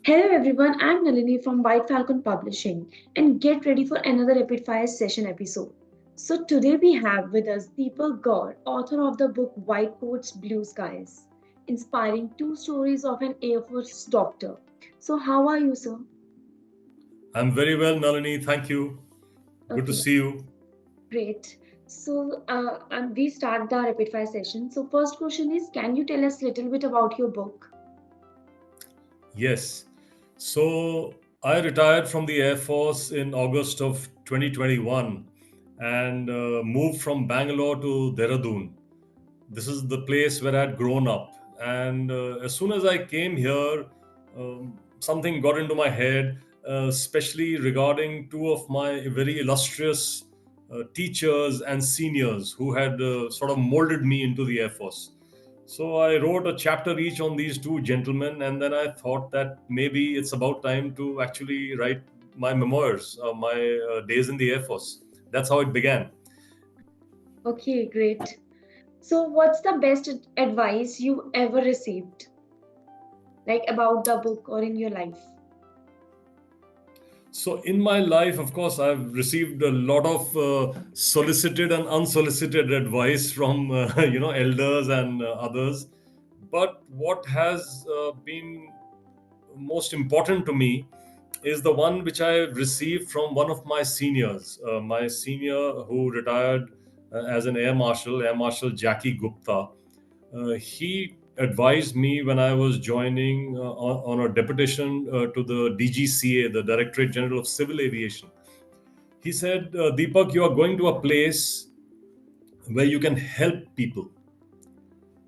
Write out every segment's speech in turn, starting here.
Hello everyone, I'm Nalini from White Falcon Publishing and get ready for another Rapid Fire session episode. So today we have with us Deepak Gaur, author of the book White Coats, Blue Skies, inspiring two stories of an Air Force doctor. So how are you, sir? I'm very well, Nalini. Thank you. Good to Okay, see you. great. So we start the Rapid Fire session. So first question is, can you tell us a little bit about your book? Yes. So I retired from the Air Force in August of 2021 and moved from Bangalore to Dehradun. This is the place where I'd grown up. And as soon as I came here, something got into my head, especially regarding two of my very illustrious teachers and seniors who had sort of molded me into the Air Force. So I wrote a chapter each on these two gentlemen, and then I thought that maybe it's about time to actually write my memoirs, my days in the Air Force. That's how it began. Okay, great. So what's the best advice you ever received? Like about the book or in your life? So in my life, of course, I've received a lot of solicited and unsolicited advice from elders and others. But what has been most important to me is the one which I received from one of my seniors, my senior who retired as an air marshal, Air Marshal Jackie Gupta. He advised me when I was joining on a deputation to the DGCA, the Directorate General of Civil Aviation. He said, Deepak, you are going to a place where you can help people.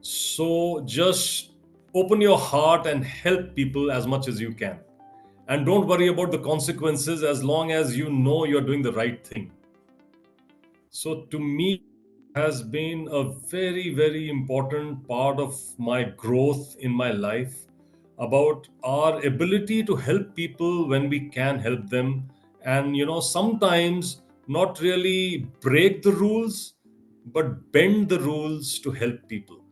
So just open your heart and help people as much as you can. And don't worry about the consequences as long as you know you're doing the right thing. So to me, has been a very, very important part of my growth in my life about our ability to help people when we can help them. And, sometimes not really break the rules, but bend the rules to help people.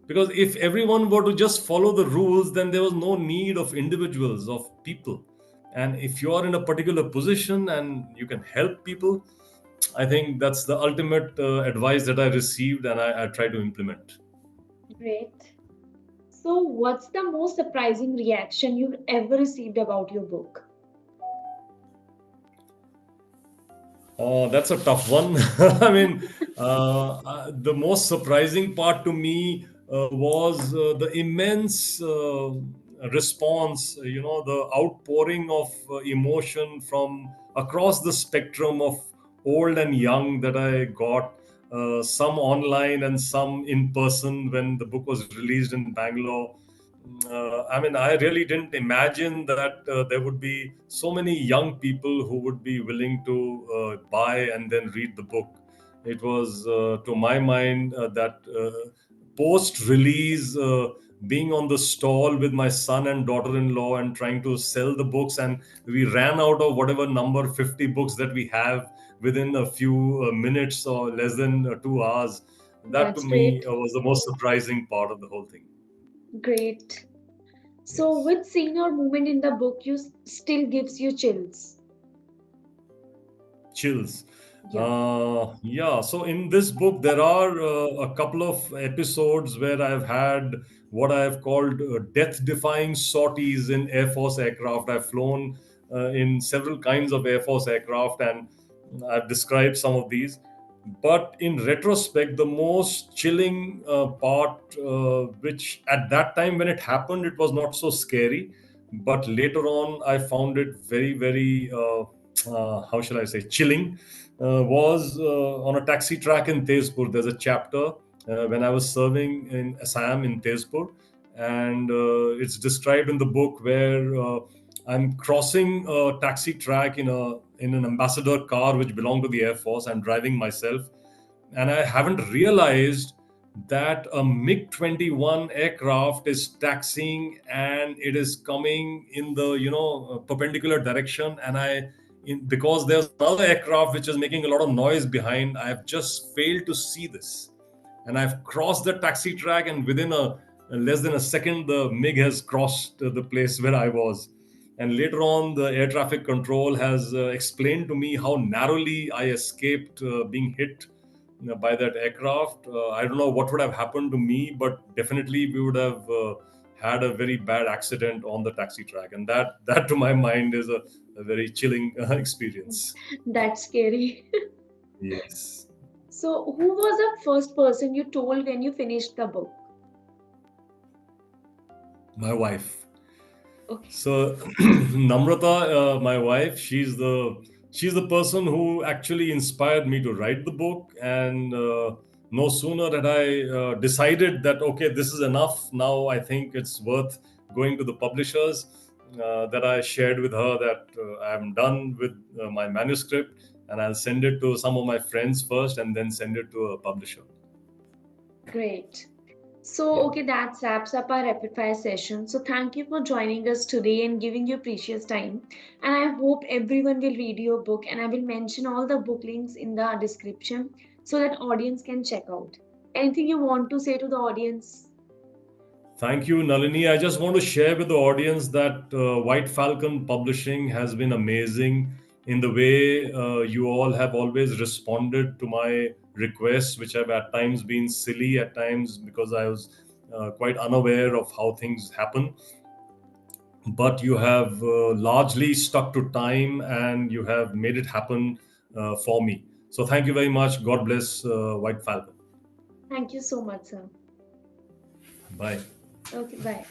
Because if everyone were to just follow the rules, then there was no need of individuals, of people. And if you are in a particular position and you can help people, I think that's the ultimate advice that I received and I try to implement. Great. So, what's the most surprising reaction you've ever received about your book? That's a tough one. I mean, the most surprising part to me was the immense response, the outpouring of emotion from across the spectrum of old and young that I got, some online and some in person when the book was released in Bangalore. I mean, I really didn't imagine that there would be so many young people who would be willing to buy and then read the book. It was, to my mind, that post release, being on the stall with my son and daughter in law and trying to sell the books, and we ran out of whatever number 50 books that we have within a few minutes or less than 2 hours. That to That's me great. was the most surprising part of the whole thing. Great. So, Yes. which scene or moment in the book still gives you chills? Chills. Yeah. Yeah, so in this book, there are a couple of episodes where I've had what I have called death defying sorties in Air Force aircraft. I've flown in several kinds of Air Force aircraft and I've described some of these. But in retrospect, the most chilling part, which at that time when it happened, it was not so scary. But later on, I found it very, very, how shall I say, chilling, was on a taxi track in Tezpur. There's a chapter when I was serving in Assam in Tezpur. And it's described in the book where I'm crossing a taxi track in an ambassador car which belonged to the Air Force. I'm driving myself, and I haven't realized that a MiG-21 aircraft is taxiing and it is coming in the perpendicular direction, and because there's another aircraft which is making a lot of noise behind, I have just failed to see this, and I've crossed the taxi track, and within a less than a second, the MiG has crossed the place where I was. And later on, the air traffic control has explained to me how narrowly I escaped being hit by that aircraft. I don't know what would have happened to me, but definitely we would have had a very bad accident on the taxi track, and that to my mind is a very chilling experience. That's scary. Yes, So, who was the first person you told when you finished the book? my wife. Okay. So Namrata, my wife, she's the person who actually inspired me to write the book. And no sooner had I decided that okay, this is enough. Now I think it's worth going to the publishers. That I shared with her that I'm done with my manuscript, and I'll send it to some of my friends first, and then send it to a publisher. Great. So, Yeah. okay, that wraps up our rapid fire session. So, thank you for joining us today and giving your precious time. And I hope everyone will read your book, and I will mention all the book links in the description so that audience can check out. Anything you want to say to the audience? Thank you, Nalini. I just want to share with the audience that White Falcon Publishing has been amazing in the way you all have always responded to my requests, which have at times been silly, at times because I was quite unaware of how things happen. But you have largely stuck to time and you have made it happen for me. So thank you very much. God bless White Falcon. Thank you so much, sir. Bye. Okay, bye.